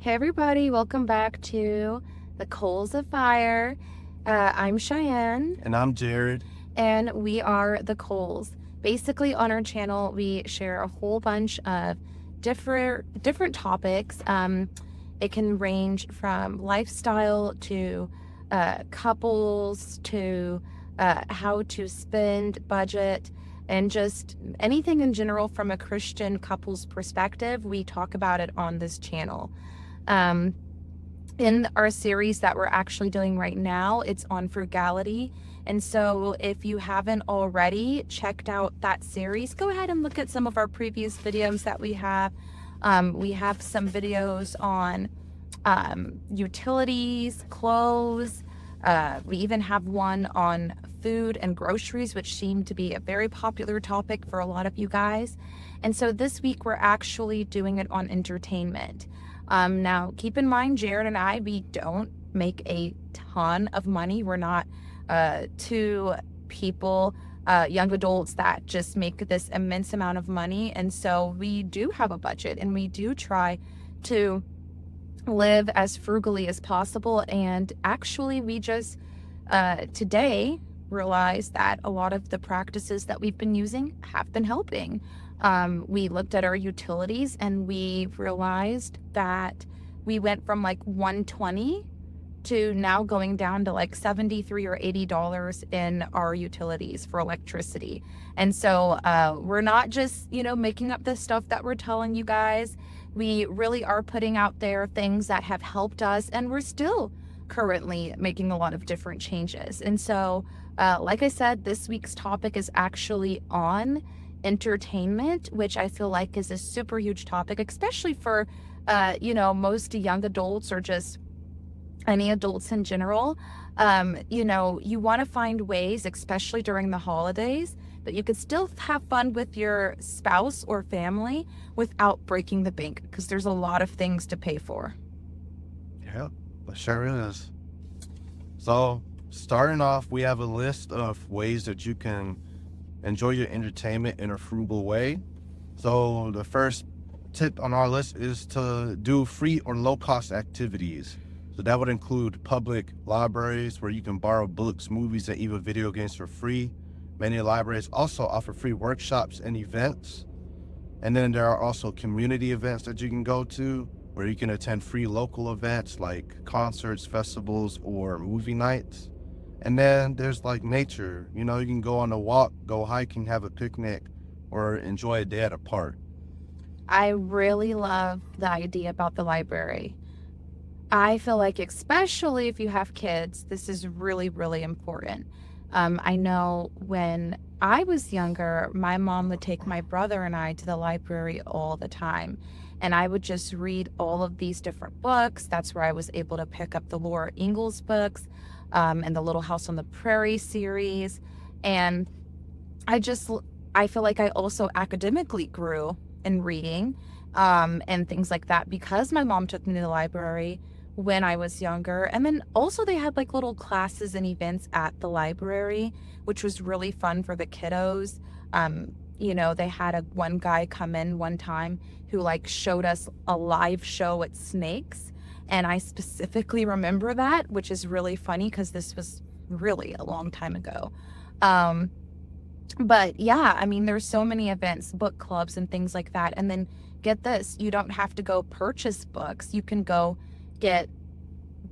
Hey everybody, welcome back to the Coals of Fire. I'm Cheyenne And I'm Jared. and we are the Coals. Basically on our channel we share a whole bunch of different topics. It can range from lifestyle to couples to how to spend, budget, and just anything in general from a Christian couple's perspective. We talk about it on this channel. Um, in our series that we're actually doing right now, it's on frugality. And so if you haven't already checked out that series, go ahead and look at some of our previous videos that we have. We have some videos on utilities, clothes. We even have one on food and groceries, which seem to be a very popular topic for a lot of you guys. And so this week we're actually doing it on entertainment. Now, keep in mind, Jared and I, we don't make a ton of money. We're not two people, young adults that just make this immense amount of money. And so we do have a budget and we do try to live as frugally as possible. And actually, we just today realized that a lot of the practices that we've been using have been helping. We looked at our utilities and we realized that we went from like 120 to now going down to like 73 or $80 in our utilities for electricity. And so we're not just, making up the stuff that we're telling you guys. We really are putting out there things that have helped us, and we're still currently making a lot of different changes. And so, like I said, this week's topic is actually on entertainment, which I feel like is a super huge topic, especially for, most young adults or just any adults in general. You want to find ways, especially during the holidays, that you could still have fun with your spouse or family without breaking the bank, because there's a lot of things to pay for. Yeah, it sure is. So, starting off, we have a list of ways that you can enjoy your entertainment in a frugal way. So, the first tip on our list is to do free or low cost activities. So, that would include public libraries where you can borrow books, movies, and even video games for free. Many libraries also offer free workshops and events. And then there are also community events that you can go to where you can attend free local events like concerts, festivals, or movie nights. And then there's like nature, you can go on a walk, go hiking, have a picnic, or enjoy a day at a park. I really love the idea about the library. I feel like, especially if you have kids, this is really, really important. I know when I was younger, my mom would take my brother and I to the library all the time. And I would just read all of these different books. That's where I was able to pick up the Laura Ingalls books and the Little House on the Prairie series. And I just, I feel like I also academically grew in reading and things like that because my mom took me to the library when I was younger. And then also they had like little classes and events at the library, which was really fun for the kiddos. They had one guy come in one time who like showed us a live show at Snakes. And I specifically remember that, which is really funny because this was really a long time ago. Um, but yeah, I mean, there's so many events, book clubs and things like that. And then get this, you don't have to go purchase books. You can go get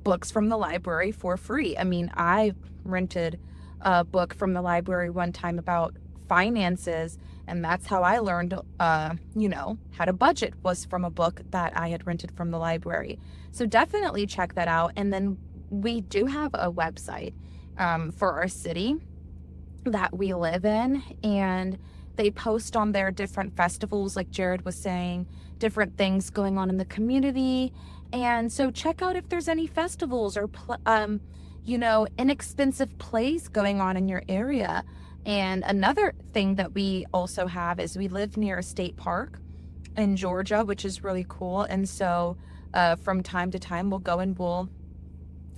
books from the library for free. I mean, I rented a book from the library one time about finances, and that's how I learned, how to budget, was from a book that I had rented from the library. So definitely check that out. And then we do have a website for our city that we live in, and they post on their different festivals, like Jared was saying, different things going on in the community. And so check out if there's any festivals or inexpensive plays going on in your area. And another thing that we also have is we live near a state park in Georgia, which is really cool. And so from time to time we'll go and we'll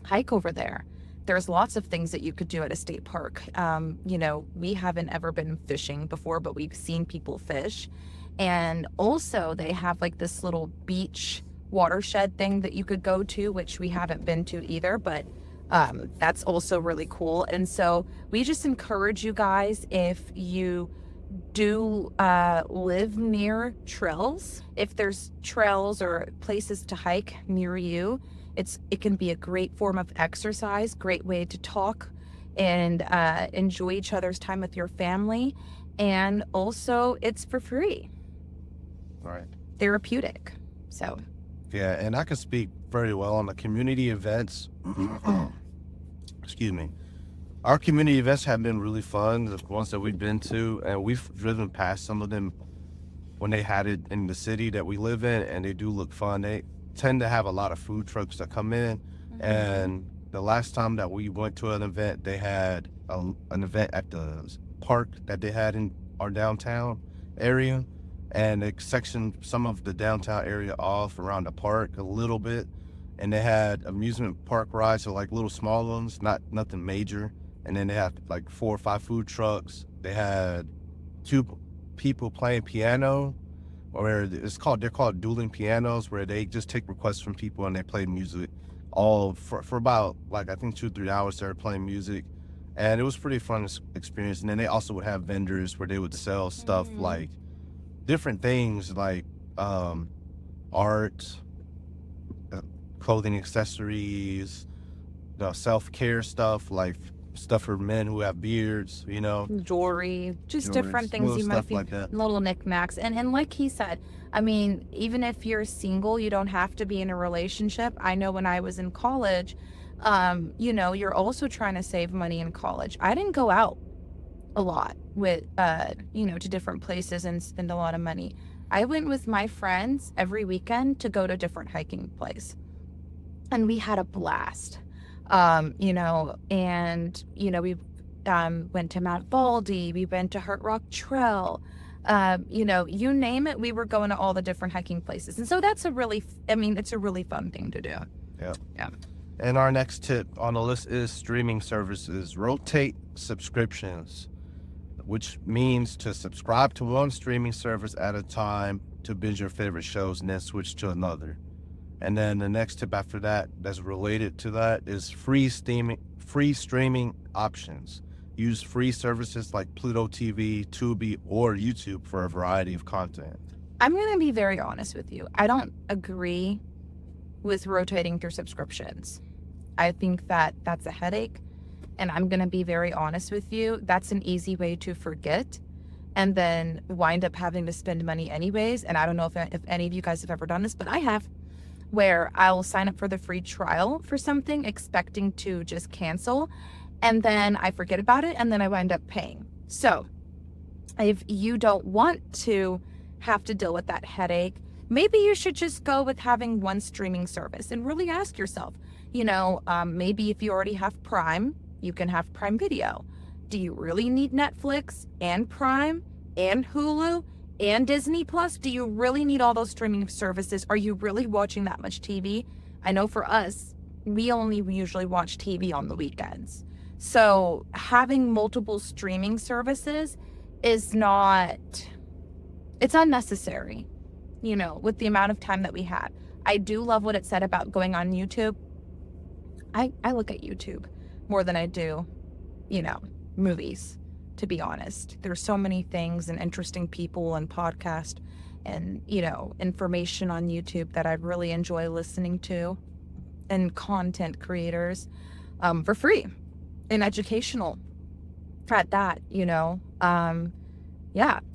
hike over there. There's lots of things that you could do at a state park. We haven't ever been fishing before, but we've seen people fish. And also they have like this little beach watershed thing that you could go to, which we haven't been to either, but that's also really cool. And so we just encourage you guys, if you do live near trails, if there's trails or places to hike near you, it can be a great form of exercise, great way to talk and enjoy each other's time with your family. And also it's for free, Right. therapeutic. So Yeah, and I can speak very well on the community events. Excuse me. Our community events have been really fun, the ones that we've been to, and we've driven past some of them when they had it in the city that we live in, and they do look fun. They tend to have a lot of food trucks that come in, and the last time that we went to an event, they had an event at the park that they had in our downtown area, and they sectioned some of the downtown area off around the park a little bit, and they had amusement park rides, so like little small ones, nothing major, and then they had like 4 or 5 food trucks. They had 2 people playing piano, or they're called dueling pianos, where they just take requests from people and they play music all for about, like, I think 2 or 3 hours. They're playing music, and it was pretty fun experience. And then they also would have vendors where they would sell stuff like different things like art, clothing, accessories, self-care stuff, like stuff for men who have beards, jewelry, just different things little you might stuff feel, like that. little knickknacks. And like he said, I mean, even if you're single, you don't have to be in a relationship. I know when I was in college, you're also trying to save money in college. I didn't go out a lot with, to different places and spend a lot of money. I went with my friends every weekend to go to a different hiking place, and we had a blast. We went to Mount Baldy, we went to Hurt Rock Trail, you name it, we were going to all the different hiking places. And so that's it's a really fun thing to do. Yeah. Yeah. And our next tip on the list is streaming services. Rotate subscriptions, which means to subscribe to one streaming service at a time to binge your favorite shows and then switch to another. And then the next tip after that that's related to that is free streaming options. Use free services like Pluto TV, Tubi, or YouTube for a variety of content. I'm going to be very honest with you. I don't agree with rotating through subscriptions. I think that that's a headache. And I'm going to be very honest with you. That's an easy way to forget and then wind up having to spend money anyways. And I don't know if any of you guys have ever done this, but I have, where I'll sign up for the free trial for something expecting to just cancel, and then I forget about it, and then I wind up paying. So if you don't want to have to deal with that headache, maybe you should just go with having one streaming service and really ask yourself, maybe if you already have Prime, you can have Prime Video. Do you really need Netflix and Prime and Hulu and Disney Plus? Do you really need all those streaming services? Are you really watching that much TV? I know for us, we only usually watch TV on the weekends. So having multiple streaming services it's unnecessary, with the amount of time that we have. I do love what it said about going on YouTube. I look at YouTube more than I do, movies, to be honest. There's so many things and interesting people and podcasts and, information on YouTube that I really enjoy listening to, and content creators for free and educational at that, yeah.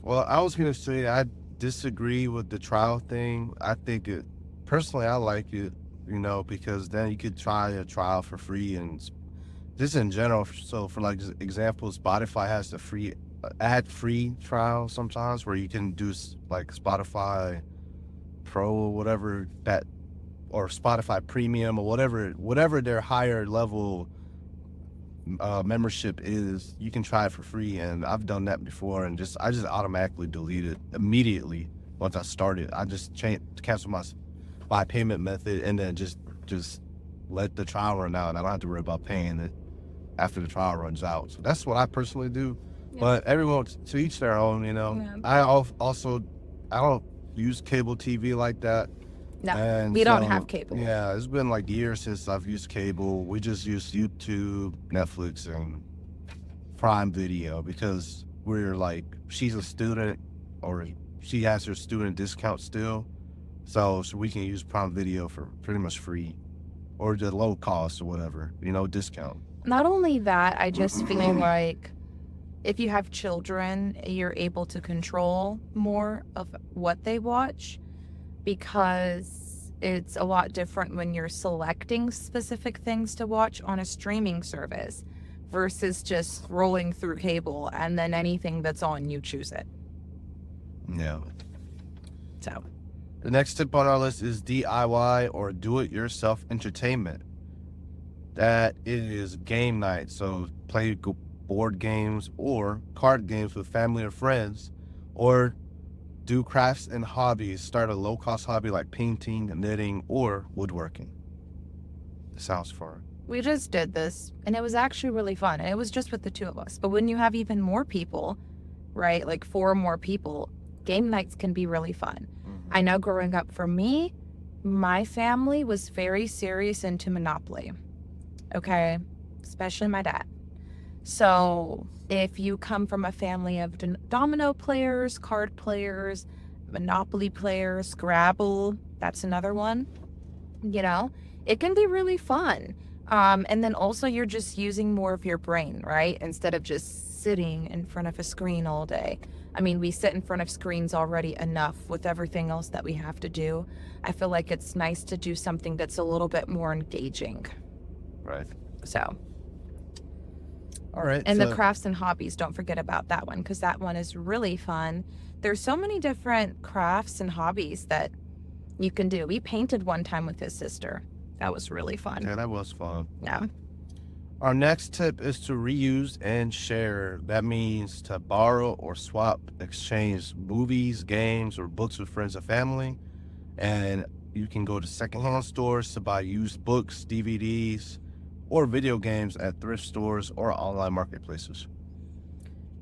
Well, I was going to say I disagree with the trial thing. I think personally, I like it, because then you could try a trial for free, and just in general. So for like example, Spotify has the free ad-free trial sometimes, where you can do like Spotify Pro or whatever that, or Spotify Premium or whatever their higher level membership is. You can try it for free, and I've done that before, and I just automatically delete it immediately once I started. I just cancel my payment method, and then just let the trial run out, and I don't have to worry about paying it after the trial runs out. So that's what I personally do. Yeah. But everyone, to each their own. Yeah. I don't use cable TV like that. No, And we don't have so, cable. yeah, it's been like years since I've used cable. We just use YouTube, Netflix, and Prime Video because we're like, she's a student or she has her student discount still. So we can use Prime Video for pretty much free or the low cost or whatever, discount. Not only that, I just feel like if you have children, you're able to control more of what they watch because it's a lot different when you're selecting specific things to watch on a streaming service versus just scrolling through cable and then anything that's on, you choose it. Yeah. So, The next tip on our list is DIY or do-it-yourself entertainment. That is game night. So play board games or card games with family or friends, or do crafts and hobbies. Start a low-cost hobby like painting, knitting, or woodworking. It sounds fun. we just did this and it was actually really fun. And it was just with the two of us. But when you have even more people, right, like 4 more people, game nights can be really fun. I know growing up for me, my family was very serious into Monopoly. Okay, especially my dad. So if you come from a family of domino players, card players, Monopoly players, Scrabble, that's another one, it can be really fun. And then also you're just using more of your brain, right? Instead of just sitting in front of a screen all day. I mean, we sit in front of screens already enough with everything else that we have to do. I feel like it's nice to do something that's a little bit more engaging. Right. So, All right. and the crafts and hobbies, don't forget about that one because that one is really fun. There's so many different crafts and hobbies that you can do. We painted one time with his sister. That was really fun. Yeah, that was fun. Yeah. Our next tip is to reuse and share. That means to borrow or swap, exchange movies, games, or books with friends and family. And you can go to secondhand stores to buy used books, DVDs, or video games at thrift stores or online marketplaces.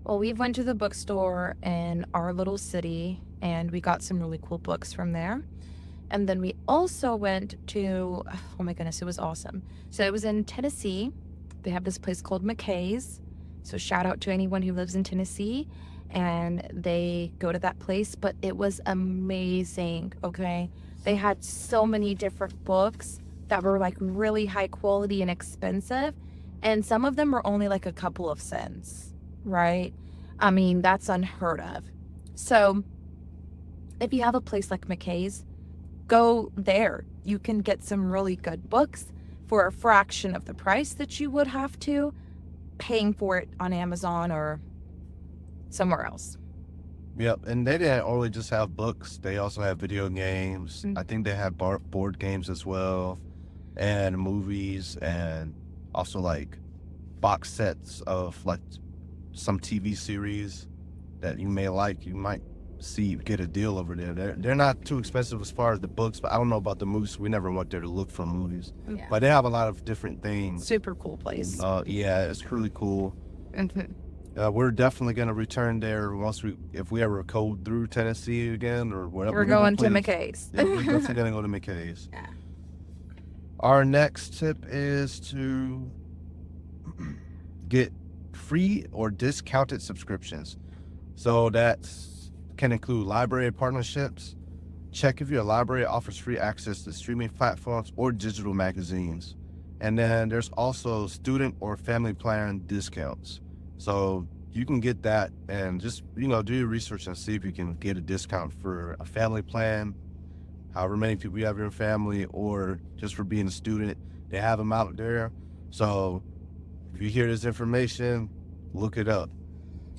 Well, we went to the bookstore in our little city and we got some really cool books from there. And then we also went to, oh my goodness, it was awesome. So it was in Tennessee. They have this place called McKay's. So shout out to anyone who lives in Tennessee and they go to that place. But it was amazing, okay? They had so many different books that were like really high quality and expensive. And some of them were only like a couple of cents, right? I mean, that's unheard of. So if you have a place like McKay's, go there. You can get some really good books for a fraction of the price that you would have to paying for it on Amazon or somewhere else. Yep, and they didn't only just have books. They also have video games. I think they have board games as well, and movies, and also like box sets of like some TV series that you may like. You might get a deal over there. They're not too expensive as far as the books, but I don't know about the movies. We never went there to look for movies. Yeah. But they have a lot of different things. Super cool place. Yeah, it's really cool. We're definitely gonna return there if we ever go through Tennessee again or whatever. We're going to McKay's. Yeah, we're definitely gonna go to McKay's. Yeah. Our next tip is to get free or discounted subscriptions. So that can include library partnerships. Check if your library offers free access to streaming platforms or digital magazines. And then there's also student or family plan discounts. So you can get that and just, do your research and see if you can get a discount for a family plan, however many people you have in your family, or just for being a student. They have them out there. So if you hear this information, look it up.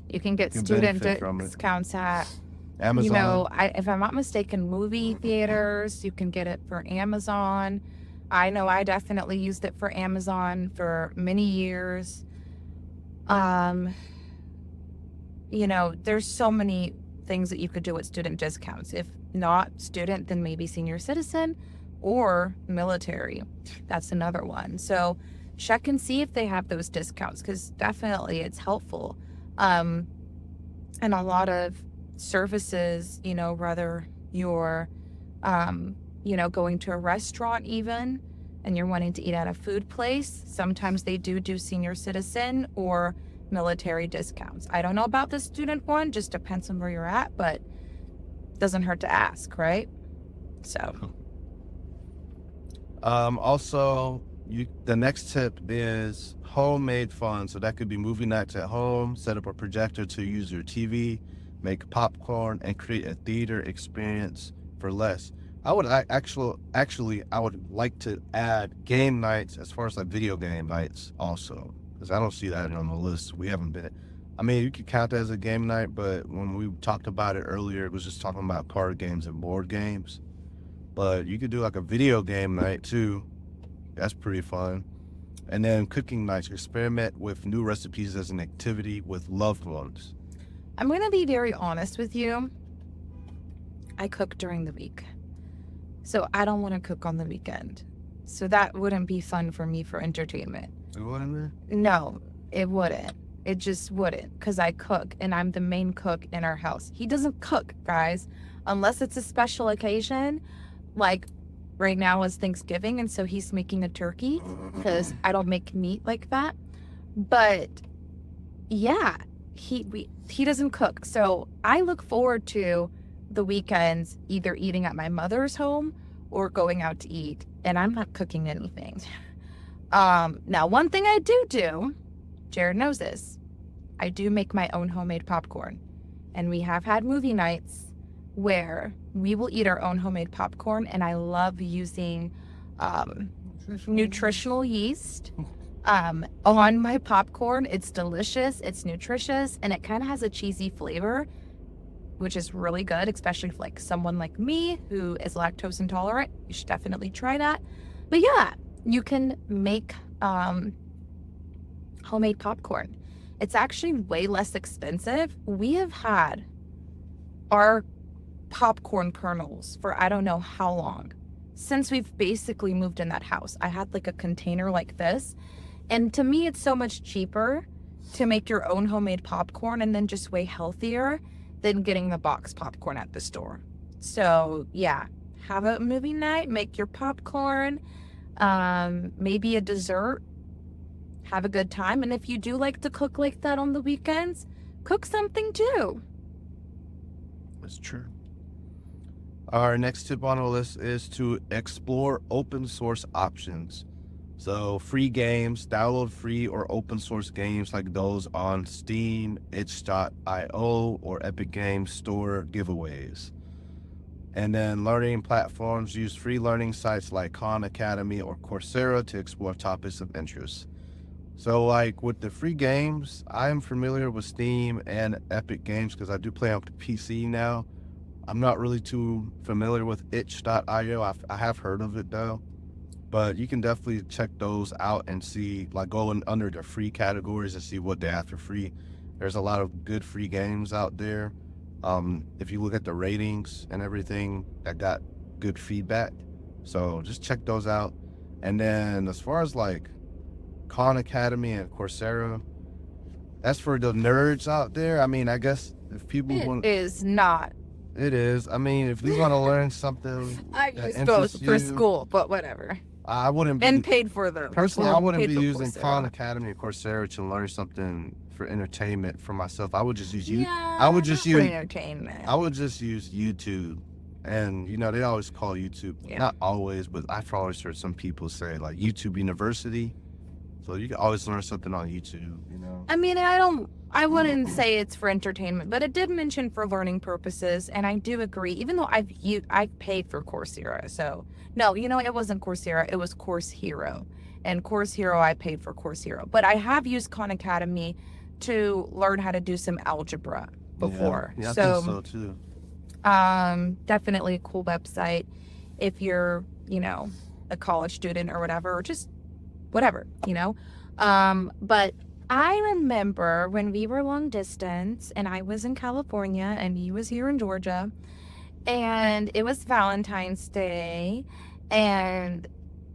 You can get student discounts at Amazon. If I'm not mistaken, movie theaters, you can get it for Amazon. I know I definitely used it for Amazon for many years. There's so many things that you could do with student discounts. If not student, then maybe senior citizen or military. That's another one. So check and see if they have those discounts because definitely it's helpful. And a lot of services, whether you're going to a restaurant even, and you're wanting to eat at a food place, sometimes they do senior citizen or military discounts. I don't know about the student one, just depends on where you're at, but doesn't hurt to ask, right? So, Also, the next tip is homemade fun. So that could be movie nights at home, set up a projector to use your TV, make popcorn, and create a theater experience for less. I would like to add game nights as far as like video game nights also, because I don't see that on the list. We haven't been. I mean, you could count that as a game night, but when we talked about it earlier, it was just talking about card games and board games. But you could do like a video game night too. That's pretty fun. And then cooking nights, experiment with new recipes as an activity with loved ones. I'm going to be very honest with you. I cook during the week. So I don't want to cook on the weekend. So that wouldn't be fun for me for entertainment. You what in there? No, it wouldn't. It just wouldn't, because I cook and I'm the main cook in our house. He doesn't cook, guys, unless it's a special occasion. Like right now is Thanksgiving, and so he's making a turkey because I don't make meat like that. But yeah, he doesn't cook. So I look forward to the weekends either eating at my mother's home or going out to eat, and I'm not cooking anything. Now one thing I do, Jared knows this, I do make my own homemade popcorn. And we have had movie nights where we will eat our own homemade popcorn, and I love using nutritional yeast on my popcorn. It's delicious, it's nutritious, and it kind of has a cheesy flavor, which is really good, especially for like someone like me who is lactose intolerant. You should definitely try that. But yeah, you can make homemade popcorn. It's actually way less expensive. We have had our popcorn kernels for I don't know how long, since we've basically moved in that house. I had like a container like this, and to me it's so much cheaper to make your own homemade popcorn, and then just way healthier than getting the box popcorn at the store. So yeah, have a movie night, make your popcorn, maybe a dessert, have a good time. And if you do like to cook like that on the weekends, cook something too. That's true. Our next tip on the list is to explore open source options. So free games, download free or open source games like those on Steam, itch.io, or Epic Games Store giveaways. And then learning platforms, use free learning sites like Khan Academy or Coursera to explore topics of interest. So like with the free games, I am familiar with Steam and Epic Games because I do play on PC now. I'm not really too familiar with itch.io. I have heard of it though, but you can definitely check those out and see, like go under the free categories and see what they have for free. There's a lot of good free games out there. If you look at the ratings and everything, that got good feedback. So just check those out. And then as far as like Khan Academy and Coursera, that's for the nerds out there. I mean, I guess if people want, It is not. it is. I mean, if you want to learn something I that use interests both for you, school, but whatever. I wouldn't be, And paid for them. personally, I Well, wouldn't paid be for using Coursera. Khan Academy or Coursera to learn something for entertainment for myself. I would just use Yeah, I would just not for use entertainment. I would just use YouTube. And you know, they always call YouTube, Yeah. not always, but I've always heard some people say like YouTube University. So you can always learn something on YouTube, you know. I mean, I wouldn't say it's for entertainment, but it did mention for learning purposes, and I do agree. Even though I've paid for Coursera, so no, it wasn't Coursera, it was Course Hero, and Course Hero I paid for Course Hero, but I have used Khan Academy to learn how to do some algebra before. Yeah, I think so too. Definitely a cool website if you're, a college student or whatever, or just whatever. But I remember when we were long distance and I was in California and he was here in Georgia, and it was Valentine's Day, and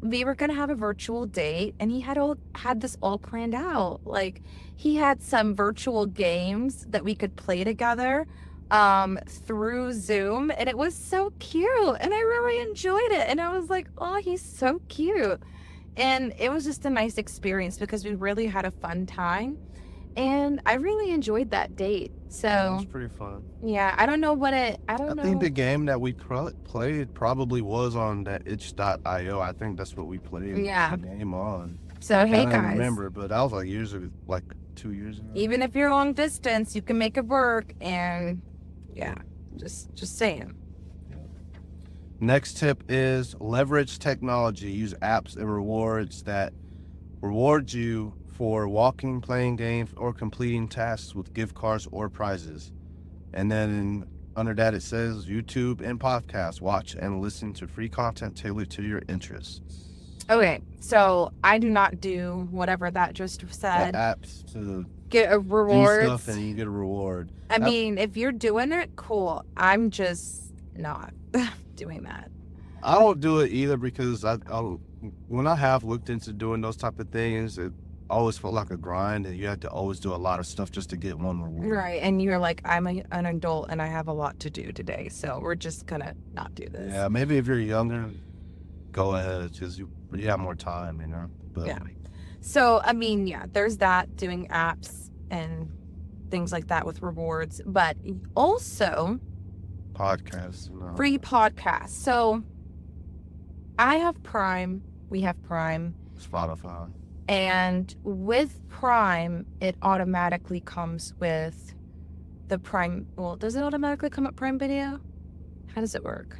we were gonna have a virtual date, and he had this all planned out. Like, he had some virtual games that we could play together, through Zoom, and it was so cute, and I really enjoyed it. And I was like, oh, he's so cute. And it was just a nice experience because we really had a fun time. And I really enjoyed that date. That was So, pretty fun. yeah, I don't know what I I don't think the know. game that we played probably was on that itch.io. I think that's what we played Yeah. the game on. So, I hey don't guys, remember, but that was like years ago, like 2 years ago. even if you're long distance, you can make it work. And yeah, just saying. Next tip is leverage technology. Use apps and rewards that reward you for walking, playing games, or completing tasks with gift cards or prizes. And then under that, it says YouTube and podcasts. Watch and listen to free content tailored to your interests. Okay, so I do not do whatever that just The said. apps to Get a do reward. stuff and you get a reward. I mean, if you're doing it, cool. I'm just not doing that. I don't do it either because when I have looked into doing those type of things, it always felt like a grind, and you had to always do a lot of stuff just to get one reward. Right, and you're like, an adult and I have a lot to do today, so we're just gonna not do this. Yeah, maybe if you're younger, go ahead because you have more time, you know. But Yeah. So, I mean, yeah, there's that, doing apps and things like that with rewards, but also podcasts, free podcasts. So, I have Prime, we have Prime, Spotify. and with Prime, it automatically comes with the Prime. Well, does it automatically come with Prime Video? How does it work?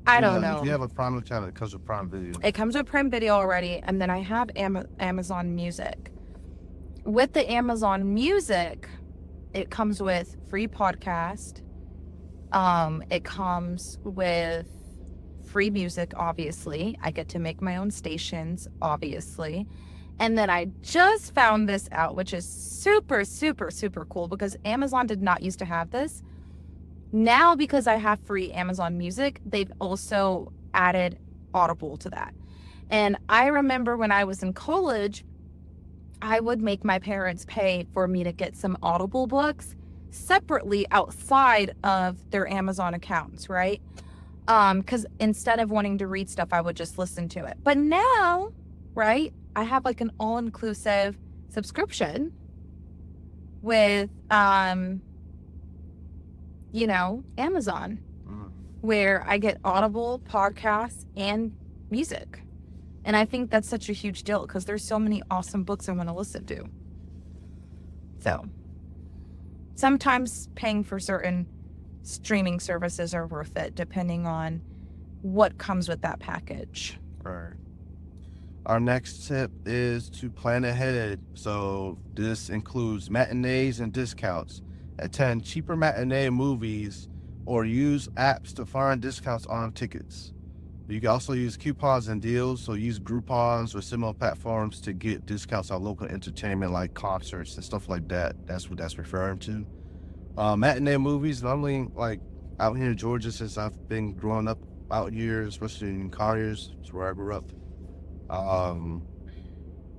I don't know. If you have a Prime account, it comes with Prime Video. It comes with Prime Video already, and then I have Amazon Music. With the Amazon Music, it comes with free podcast. It comes with free music, obviously. I get to make my own stations, obviously. And then I just found this out, which is super, super, super cool because Amazon did not used to have this. Now, because I have free Amazon Music, they've also added Audible to that. And I remember when I was in college, I would make my parents pay for me to get some Audible books separately outside of their Amazon accounts, right? Because instead of wanting to read stuff, I would just listen to it. But now, right, I have like an all-inclusive subscription with Amazon, where I get Audible, podcasts, and music. And I think that's such a huge deal because there's so many awesome books I want to listen to. So sometimes paying for certain streaming services are worth it depending on what comes with that package. Right. Our next tip is to plan ahead. So this includes matinees and discounts. Attend cheaper matinee movies or use apps to find discounts on tickets. You can also use coupons and deals, so use Groupons or similar platforms to get discounts on local entertainment like concerts and stuff like that. That's what that's referring to. Matinee movies, normally like out here in Georgia, since I've been growing up out here, especially in Colliers, it's where I grew up.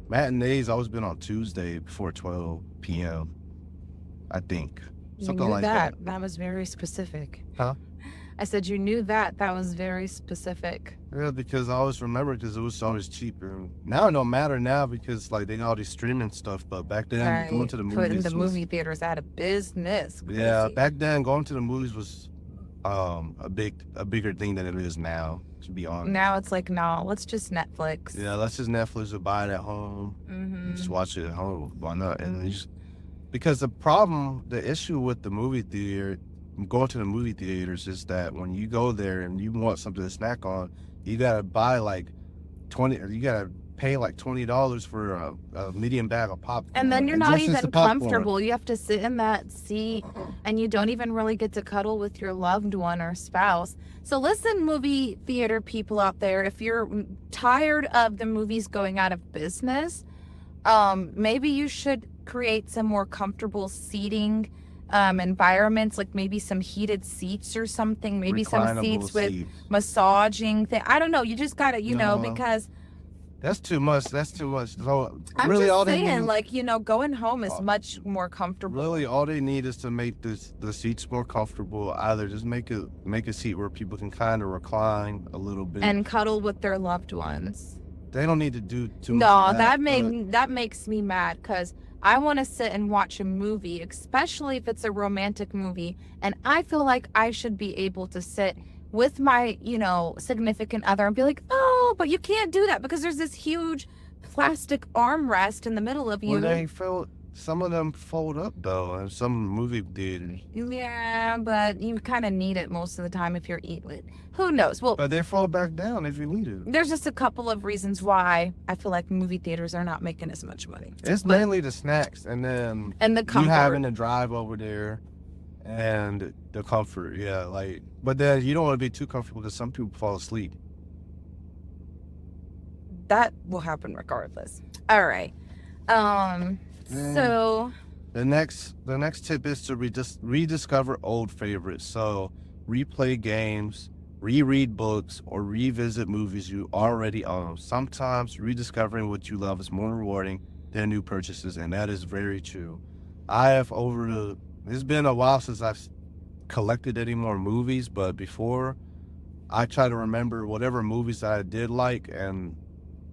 Matinees always been on Tuesday before 12 p.m. I think. Something like that. That was very specific. Huh? I said you knew that. That was very specific. Yeah, because I always remember because it was always cheaper. Now it don't matter now because like they got all these streaming stuff. But back then, going to the movies, putting the movie theaters out of business. Crazy. Yeah, back then going to the movies was a bigger thing than it is now. To be honest. Now it's like, no, let's just Netflix. Yeah, let's just Netflix or buy it at home. Mm-hmm. Just watch it at home. Why not? And because the issue with the movie theater, going to the movie theaters is that when you go there and you want something to snack on, you gotta buy like you gotta pay like $20 for a medium bag of popcorn. And then you're not even comfortable. You have to sit in that seat and you don't even really get to cuddle with your loved one or spouse. So listen, movie theater people out there, if you're tired of the movies going out of business, maybe you should create some more comfortable seating environments, like maybe some heated seats or something, maybe some seats with massaging thing. I don't know. You just gotta, know, because That's too much. That's too much. So I'm really, just all they saying, need, like, going home is much more comfortable. really, all they need is to make the seats more comfortable. Either just make a seat where people can kind of recline a little bit. And cuddle with their loved ones. They don't need to do too much No, of that. But that makes me mad because I want to sit and watch a movie, especially if it's a romantic movie, and I feel like I should be able to sit with my, significant other and be like, "Oh, but you can't do that because there's this huge plastic armrest in the middle of well, you." they fold. Some of them fold up though, and some movie theaters. Yeah, but you kind of need it most of the time if you're eating. Who knows? Well, But they fall back down if you need it. there's just a couple of reasons why I feel like movie theaters are not making as much money. It's mainly the snacks, and then And the you comfort. having to drive over there, and the comfort. Yeah, like, but then you don't want to be too comfortable because some people fall asleep. That will happen regardless. All right. So The next tip is to rediscover old favorites. So replay games, reread books, or revisit movies you already own. Sometimes rediscovering what you love is more rewarding than new purchases, and that is very true. It's been a while since I've collected any more movies, but before I try to remember whatever movies that I did like and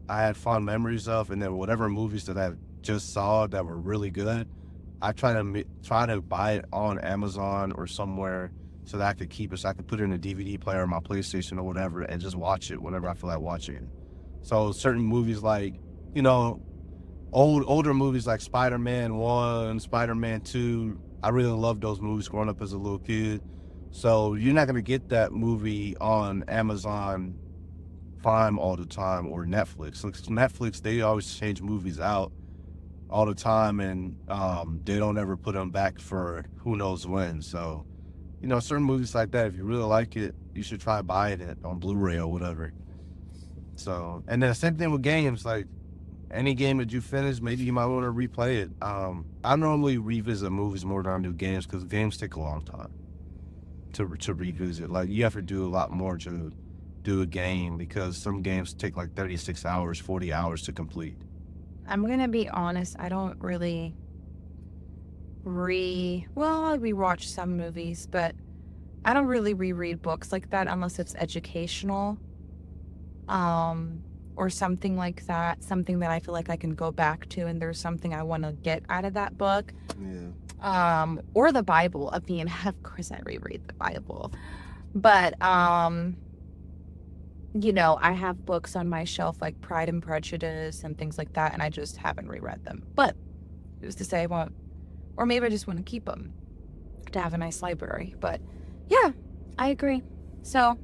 I had fond memories of, and then whatever movies that I just saw that were really good, I try to buy it on Amazon or somewhere so that I could keep it, so I could put it in a DVD player or my PlayStation or whatever, and just watch it whenever I feel like watching it. So certain movies like, older movies like Spider-Man 1, Spider-Man 2, I really loved those movies growing up as a little kid. So you're not gonna get that movie on Amazon Prime all the time or Netflix. Like Netflix, they always change movies out all the time, and they don't ever put them back for who knows when. So, certain movies like that, if you really like it, you should try buying it on Blu-ray or whatever. So, and then the same thing with games, like any game that you finish, maybe you might want to replay it. I normally revisit movies more than I do games because games take a long time to revisit. Like you have to do a lot more to do a game because some games take like 36 hours, 40 hours to complete. I'm gonna be honest, I don't really I rewatch some movies, but I don't really reread books like that unless it's educational. Or something like that, something that I feel like I can go back to and there's something I want to get out of that book. Yeah. Or the Bible. I mean, of course I reread the Bible. But I have books on my shelf like Pride and Prejudice and things like that, and I just haven't reread them. But who's to say I won't? Or maybe I just want to keep them to have a nice library. But yeah, I agree. So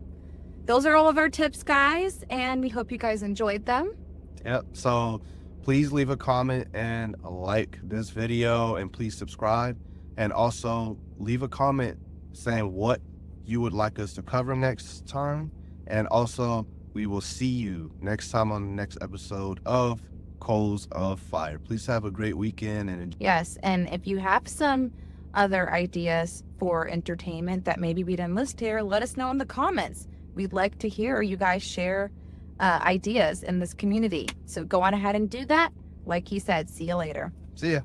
those are all of our tips, guys, and we hope you guys enjoyed them. Yep. So please leave a comment and like this video, and please subscribe, and also leave a comment saying what you would like us to cover next time. And also, we will see you next time on the next episode of Coals of Fire. Please have a great weekend and enjoy. Yes, and if you have some other ideas for entertainment that maybe we didn't list here, let us know in the comments. We'd like to hear you guys share ideas in this community. So go on ahead and do that. Like he said, see you later. See ya.